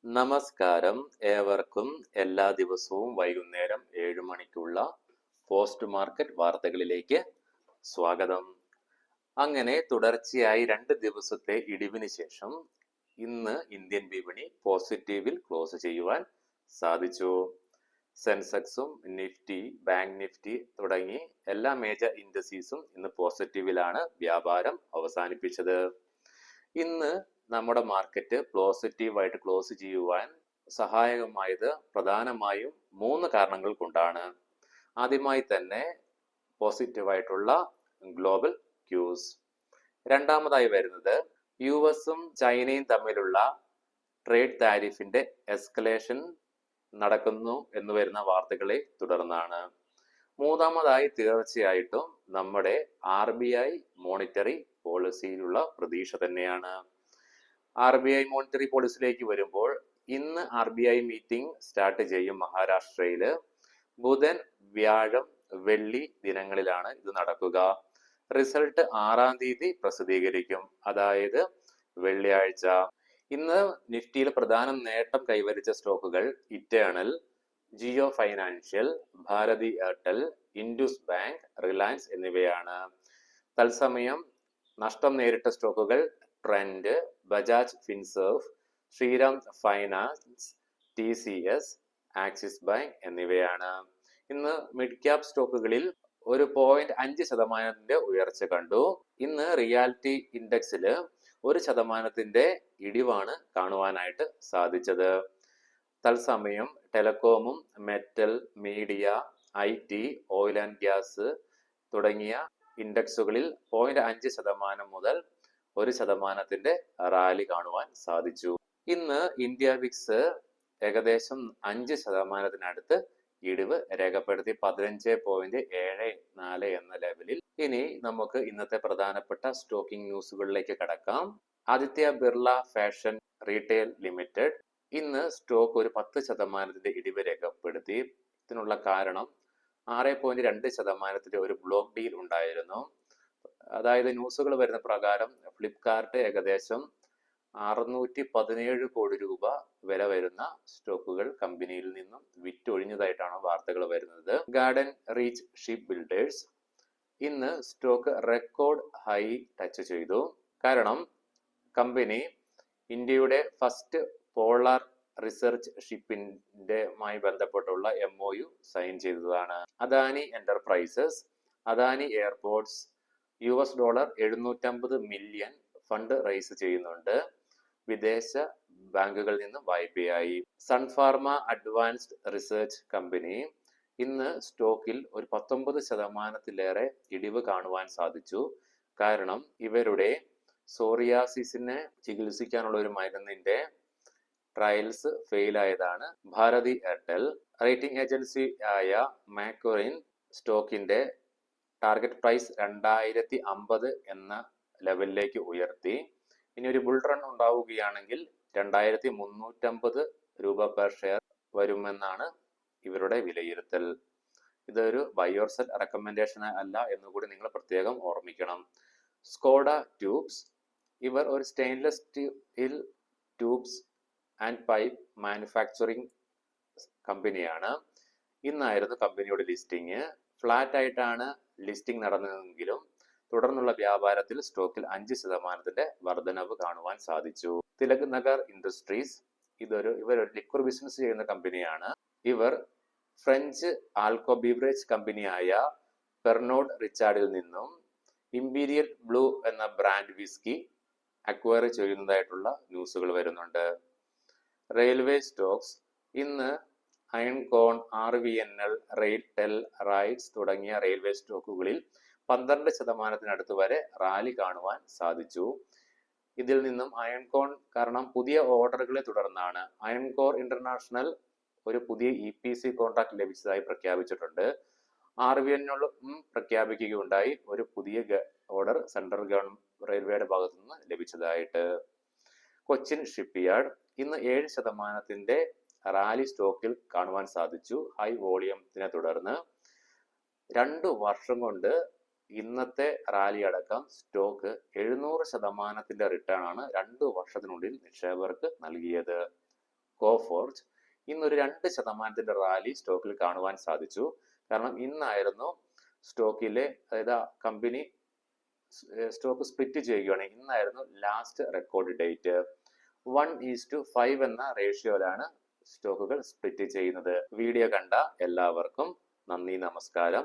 നമസ്കാരം. ഏവർക്കും എല്ലാ ദിവസവും വൈകുന്നേരം 7 മണിക്കുള്ള പോസ്റ്റ് മാർക്കറ്റ് വാർത്തകളിലേക്ക് സ്വാഗതം. അങ്ങനെ തുടർച്ചയായി 2 ദിവസത്തെ ഇടിവിന് ശേഷം ഇന്ന് ഇന്ത്യൻ വിപണി പോസിറ്റീവിൽ ക്ലോസ് ചെയ്യുവാൻ സാധിച്ചു. സെൻസെക്സും നിഫ്റ്റി, ബാങ്ക് നിഫ്റ്റി തുടങ്ങി എല്ലാ മേജർ ഇൻഡസീസും ഇന്ന് പോസിറ്റീവിലാണ് വ്യാപാരം അവസാനിപ്പിച്ചത്. ഇന്ന് നമ്മുടെ മാർക്കറ്റ് പോസിറ്റീവായിട്ട് ക്ലോസ് ചെയ്യുവാൻ സഹായകമായത് പ്രധാനമായും 3 കാരണങ്ങൾ കൊണ്ടാണ്. ആദ്യമായി തന്നെ പോസിറ്റീവായിട്ടുള്ള ഗ്ലോബൽ ക്യൂസ്. രണ്ടാമതായി വരുന്നത് യുഎസും ചൈനയും തമ്മിലുള്ള ട്രേഡ് താരിഫിന്റെ എസ്കലേഷൻ നടക്കുന്നു എന്ന് വരുന്ന വാർത്തകളെ തുടർന്നാണ്. മൂന്നാമതായി തീർച്ചയായിട്ടും നമ്മുടെ RBI മോണിറ്ററി പോളിസിയിലുള്ള പ്രതീക്ഷ തന്നെയാണ്. RBI മോണിറ്ററി പോളിസിയിലേക്ക് വരുമ്പോൾ ഇന്ന് RBI മീറ്റിംഗ് സ്റ്റാർട്ട് ചെയ്യും മഹാരാഷ്ട്രയില്. ബുധൻ, വ്യാഴം, വെള്ളി ദിനങ്ങളിലാണ് ഇത് നടക്കുക. റിസൾട്ട് 6-ാം തീയതി പ്രസിദ്ധീകരിക്കും, അതായത് വെള്ളിയാഴ്ച. ഇന്ന് നിഫ്റ്റിയിൽ പ്രധാന നേട്ടം കൈവരിച്ച സ്റ്റോക്കുകൾ Eternal, Jio financial, Bharti Airtel, Indus bank, Reliance എന്നിവയാണ്. തത്സമയം നഷ്ടം നേരിട്ട സ്റ്റോക്കുകൾ Trent, Bajaj Finserv, Shriram finance, TCS, Axis bank എന്നിവയാണ്. ഇന്ന് മിഡ് ക്യാപ് സ്റ്റോക്കുകളിൽ 1.5% ഉയർച്ച കണ്ടു. ഇന്ന് റിയാലിറ്റി ഇൻഡെക്സിൽ 1% ഇടിവാണ് കാണുവാനായിട്ട് സാധിച്ചത്. തത്സമയം ടെലികോമും metal, media, IT, oil and gas തുടങ്ങിയ ഇൻഡെക്സുകളിൽ 0.5% മുതൽ 1% റാലി കാണുവാൻ സാധിച്ചു. ഇന്ന് ഇന്ത്യ വിക്സ് ഏകദേശം 5%-അടുത്ത് ഇടിവ് രേഖപ്പെടുത്തി 15.74 എന്ന ലെവലിൽ. ഇനി നമുക്ക് ഇന്നത്തെ പ്രധാനപ്പെട്ട സ്റ്റോക്കിംഗ് ന്യൂസുകളിലേക്ക് കടക്കാം. Aditya Birla fashion retail limited ഇന്ന് സ്റ്റോക്ക് ഒരു 10% ഇടിവ് രേഖപ്പെടുത്തി. ഇതിനുള്ള കാരണം 6.2% ഒരു ബ്ലോക്ക് ഡീൽ ഉണ്ടായിരുന്നു. അതായത് ന്യൂസുകൾ വരുന്ന പ്രകാരം ഫ്ലിപ്കാർട്ട് ഏകദേശം 617 കോടി രൂപ വില വരുന്ന സ്റ്റോക്കുകൾ കമ്പനിയിൽ നിന്നും വിറ്റൊഴിഞ്ഞതായിട്ടാണ് വാർത്തകൾ വരുന്നത്. ഗാർഡൻ റീച്ച് ഷിപ്പ് ബിൽഡേഴ്സ് ഇന്ന് സ്റ്റോക്ക് റെക്കോർഡ് ഹൈ ടച്ച് ചെയ്തു. കാരണം കമ്പനി ഇന്ത്യയുടെ ഫസ്റ്റ് പോളാർ റിസർച്ച് ഷിപ്പിന്റെമായി ബന്ധപ്പെട്ടുള്ള MOU സൈൻ ചെയ്തതാണ്. Adani enterprises, Adani airports $750 million fund raise ചെയ്യുന്നുണ്ട് വിദേശ ബാങ്കുകളിൽ നിന്നും വായ്പയായി. സൺഫാർമ അഡ്വാൻസ്ഡ് റിസർച്ച് കമ്പനി ഇന്ന് സ്റ്റോക്കിൽ ഒരു 19%-ലേറെ ഇടിവ് കാണുവാൻ സാധിച്ചു. കാരണം ഇവരുടെ സോറിയാസിസിനെ ചികിത്സിക്കാനുള്ള ഒരു മരുന്നിന്റെ ട്രയൽസ് ഫെയിൽ ആയതാണ്. ഭാരതി എയർടെൽ റേറ്റിംഗ് ഏജൻസി ആയ മാക്വറിൻ സ്റ്റോക്കിന്റെ ടാർഗറ്റ് പ്രൈസ് 2050 എന്ന ലെവലിലേക്ക് ഉയർത്തി. ഇനി ഒരു ബുൾ റൺ ഉണ്ടാവുകയാണെങ്കിൽ 2350 രൂപ പെർ ഷെയർ വരുമെന്നാണ് ഇവരുടെ വിലയിരുത്തൽ. ഇതൊരു ബൈ ഓർ സെൽ റെക്കമെൻഡേഷൻ അല്ല എന്നുകൂടി നിങ്ങൾ പ്രത്യേകം ഓർമ്മിക്കണം. സ്കോഡ ട്യൂബ്സ് ഇവർ ഒരു stainless steel tubes and pipe manufacturing കമ്പനിയാണ്. ഇന്നായിരുന്നു കമ്പനിയുടെ ലിസ്റ്റിംഗ്. ഫ്ലാറ്റ് ആയിട്ടാണ് ലിസ്റ്റിംഗ് നടന്നതെങ്കിലും തുടർന്നുള്ള വ്യാപാരത്തിൽ സ്റ്റോക്കിൽ 5% വർധനവ് കാണുവാൻ സാധിച്ചു. തിലക് നഗർ ഇൻഡസ്ട്രീസ് ഇവർ ഒരു ലിക്വർ ബിസിനസ് ചെയ്യുന്ന കമ്പനിയാണ്. ഇവർ ഫ്രഞ്ച് ആൽക്കോ ബീവറേജ് കമ്പനിയായ പെർനോഡ് റിച്ചാർഡിൽ നിന്നും ഇംപീരിയൽ ബ്ലൂ എന്ന ബ്രാൻഡ് വിസ്കി അക്വയർ ചെയ്യുന്നതായിട്ടുള്ള ന്യൂസുകൾ വരുന്നുണ്ട്. റെയിൽവേ സ്റ്റോക്സ് ഇന്ന് അയൺകോൺ, RVNL, റെയിൽടെൽ, റൈറ്റ്സ് തുടങ്ങിയ റെയിൽവേ സ്റ്റോക്കുകളിൽ 12%-അടുത്ത് വരെ റാലി കാണുവാൻ സാധിച്ചു. ഇതിൽ നിന്നും അയൺകോൺ കാരണം പുതിയ ഓർഡറുകളെ തുടർന്നാണ്. അയൺകോർ ഇന്റർനാഷണൽ ഒരു പുതിയ EPC കോൺട്രാക്ട് ലഭിച്ചതായി പ്രഖ്യാപിച്ചിട്ടുണ്ട്. RVNL പ്രഖ്യാപിക്കുകയുണ്ടായി ഒരു പുതിയ ഓർഡർ സെൻട്രൽ ഗവൺമെന്റ് റെയിൽവേയുടെ ഭാഗത്തു നിന്ന് ലഭിച്ചതായിട്ട്. കൊച്ചിൻ ഷിപ്പ്യാർഡ് ഇന്ന് 7% റാലി സ്റ്റോക്കിൽ കാണുവാൻ സാധിച്ചു. ഹൈ വോളിയത്തിനെ തുടർന്ന് 2 വർഷം കൊണ്ട് ഇന്നത്തെ റാലി അടക്കം സ്റ്റോക്ക് 700% റിട്ടേൺ ആണ് 2 വർഷത്തിനുള്ളിൽ നിക്ഷേപകർക്ക് നൽകിയത്. കോഫോർജ് ഇന്നൊരു 2% റാലി സ്റ്റോക്കിൽ കാണുവാൻ സാധിച്ചു. കാരണം ഇന്നായിരുന്നു സ്റ്റോക്കിലെ അതായത് കമ്പനി സ്റ്റോക്ക് സ്പ്ലിറ്റ് ചെയ്യുകയാണ്. ഇന്നായിരുന്നു ലാസ്റ്റ് റെക്കോർഡ് ഡേറ്റ്. 1:5 എന്ന റേഷ്യോയിലാണ് സ്റ്റോക്കുകൾ സ്പ്ലിറ്റ് ചെയ്യുന്നത്. വീഡിയോ കണ്ട എല്ലാവർക്കും നന്ദി, നമസ്കാരം.